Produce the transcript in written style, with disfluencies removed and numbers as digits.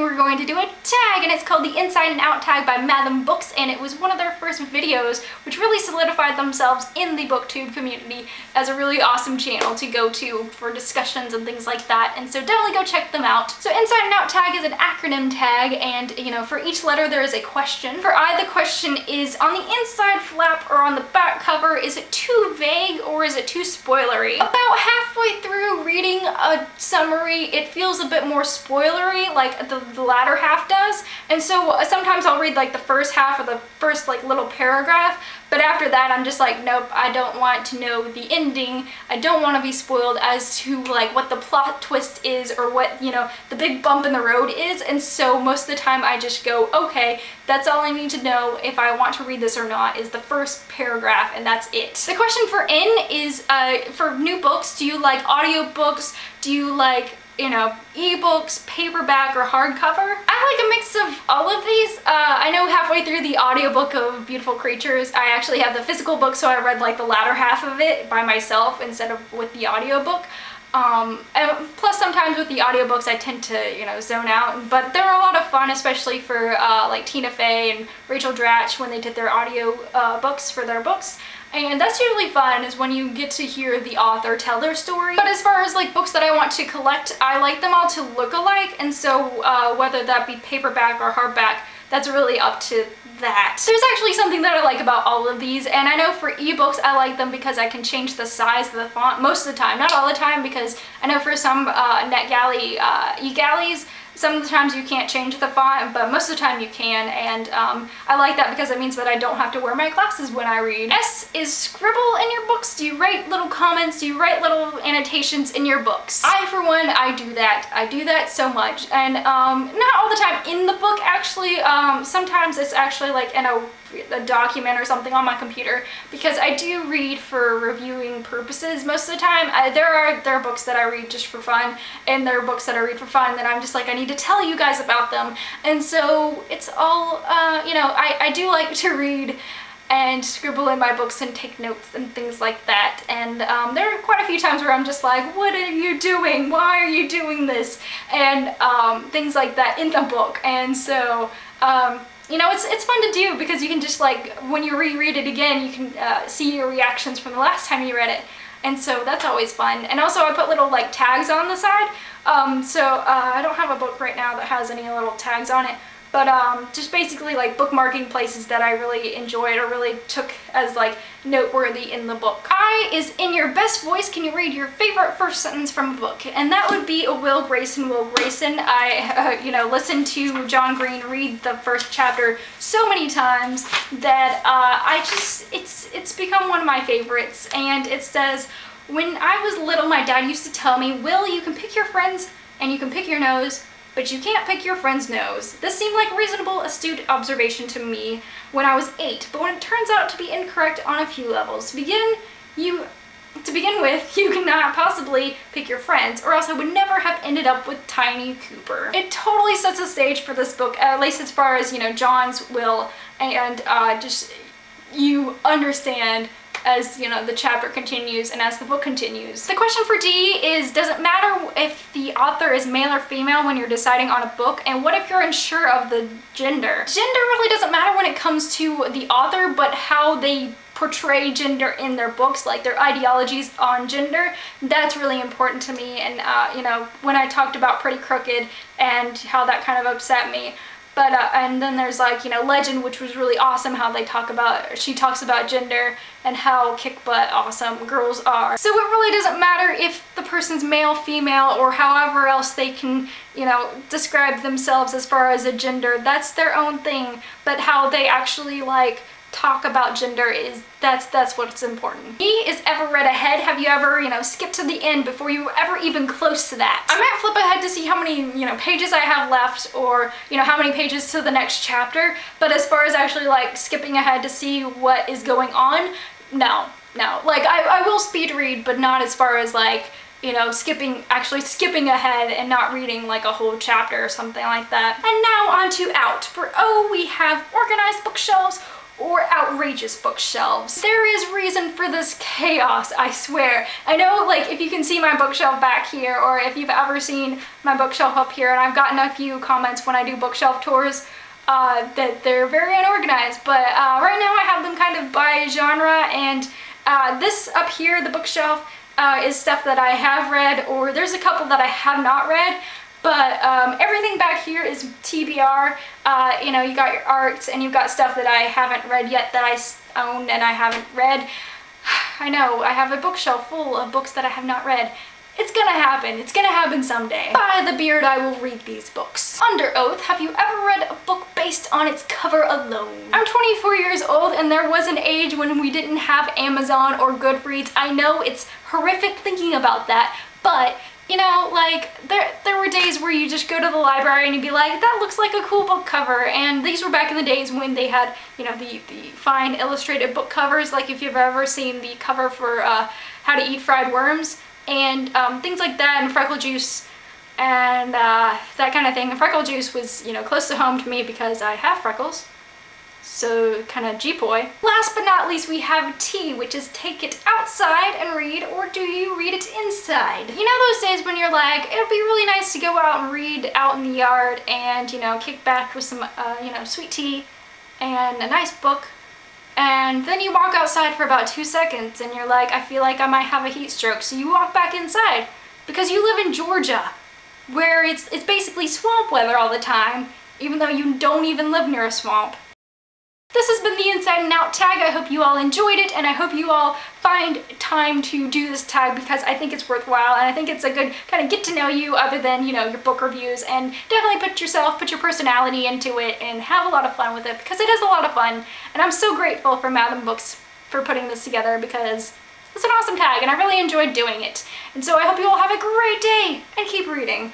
we're going to do a tag, and it's called the Inside and Out Tag by MATHOM Books, and it was one of their first videos which really solidified themselves in the booktube community as a really awesome channel to go to for discussions and things like that, and so definitely go check them out. So Inside and Out Tag is an acronym tag, and you know, for each letter there is a question. For I, the question is, on the inside flap or on the back cover, is it too vague or is it too spoilery? About halfway through reading a summary, it feels a bit more spoilery, like the latter half does, and so sometimes I'll read like the first half or the first like little paragraph, but after that I'm just like, nope, I don't want to know the ending. I don't want to be spoiled as to like what the plot twist is or what, you know, the big bump in the road is, and so most of the time I just go, okay, that's all I need to know if I want to read this or not is the first paragraph, and that's it. The question for in is, for new books, do you like audiobooks? Do you like, you know, ebooks, paperback, or hardcover? I like a mix of all of these. I know halfway through the audiobook of Beautiful Creatures, I actually have the physical book, so I read like the latter half of it by myself instead of with the audiobook. And plus sometimes with the audiobooks I tend to, you know, zone out, but they're a lot of fun, especially for like Tina Fey and Rachel Dratch when they did their audio books for their books. And that's usually fun, is when you get to hear the author tell their story. But as far as like books that I want to collect, I like them all to look alike, and so whether that be paperback or hardback, that's really up to that. There's actually something that I like about all of these, and I know for ebooks I like them because I can change the size of the font most of the time. Not all the time, because I know for some NetGalley e-galleys, some of the times you can't change the font, but most of the time you can, and I like that because it means that I don't have to wear my glasses when I read. S is Scribble in your books. Do you write little comments? Do you write little annotations in your books? I, for one, I do that. I do that so much, and not all the time in the book, actually. Sometimes it's actually like in a document or something on my computer, because I do read for reviewing purposes most of the time. There are books that I read just for fun, and there are books that I read for fun that I'm just like, I need to tell you guys about them, and so it's all, you know, I do like to read and scribble in my books and take notes and things like that, and there are quite a few times where I'm just like, what are you doing? Why are you doing this? And things like that in the book, and so you know, it's fun to do because you can just like, when you reread it again, you can see your reactions from the last time you read it, and so that's always fun. And also I put little like tags on the side, so I don't have a book right now that has any little tags on it, but just basically like bookmarking places that I really enjoyed or really took as like noteworthy in the book. I is, in your best voice, can you read your favorite first sentence from a book? And that would be a Will Grayson. I, you know, listened to John Green read the first chapter so many times that it's become one of my favorites, and it says, when I was little, my dad used to tell me, Will, you can pick your friends and you can pick your nose, but you can't pick your friend's nose. This seemed like reasonable, astute observation to me when I was 8, but when it turns out to be incorrect on a few levels. To begin with, you cannot possibly pick your friends, or else I would never have ended up with Tiny Cooper. It totally sets the stage for this book, at least as far as, you know, John's will, and just, you understand as, you know, the chapter continues and as the book continues. The question for D is, does it matter if the author is male or female when you're deciding on a book? And what if you're unsure of the gender? Gender really doesn't matter when it comes to the author, but how they portray gender in their books, like their ideologies on gender, that's really important to me. And you know, when I talked about Pretty Crooked and how that kind of upset me, but and then there's like, you know, Legend, which was really awesome, how they talk about, she talks about gender and how kick butt awesome girls are. So it really doesn't matter if the person's male, female, or however else they can, you know, describe themselves as far as a gender. That's their own thing, but how they actually like talk about gender is, that's what's important. E is ever read ahead. Have you ever, you know, skipped to the end before you were ever even close to that? I might flip ahead to see how many, you know, pages I have left, or, you know, how many pages to the next chapter, but as far as actually like skipping ahead to see what is going on, no. Like I will speed read, but not as far as like, you know, actually skipping ahead and not reading like a whole chapter or something like that. And now on to out. For O, we have organized bookshelves, or outrageous bookshelves. There is reason for this chaos, I swear. I know, like, if you can see my bookshelf back here, or if you've ever seen my bookshelf up here, and I've gotten a few comments when I do bookshelf tours that they're very unorganized, but right now I have them kind of by genre, and this up here, the bookshelf, is stuff that I have read, or there's a couple that I have not read, but everything back here is TBR. You know, you got your arts, and you've got stuff that I haven't read yet that I own and I haven't read. I know, I have a bookshelf full of books that I have not read. It's gonna happen. It's gonna happen someday. By the beard, I will read these books. Under oath, have you ever read a book based on its cover alone? I'm 24 years old, and there was an age when we didn't have Amazon or Goodreads. I know it's horrific thinking about that, but you know, like, there were days where you just go to the library and you'd be like, that looks like a cool book cover. And these were back in the days when they had, you know, the fine illustrated book covers, like if you've ever seen the cover for How to Eat Fried Worms, and things like that, and Freckle Juice, and that kind of thing. And Freckle Juice was, you know, close to home to me because I have freckles. So kind of G-poi. Last but not least, we have T, which is take it outside and read, or do you read it inside? You know those days when you're like, it'd be really nice to go out and read out in the yard and, you know, kick back with some, you know, sweet tea and a nice book, and then you walk outside for about 2 seconds and you're like, I feel like I might have a heat stroke, so you walk back inside because you live in Georgia, where it's basically swamp weather all the time, even though you don't even live near a swamp. This has been the Inside and Out tag. I hope you all enjoyed it, and I hope you all find time to do this tag because I think it's worthwhile, and I think it's a good kind of get to know you other than, you know, your book reviews, and definitely put your personality into it and have a lot of fun with it because it is a lot of fun, and I'm so grateful for MATHOM Books for putting this together because it's an awesome tag and I really enjoyed doing it. And so I hope you all have a great day and keep reading.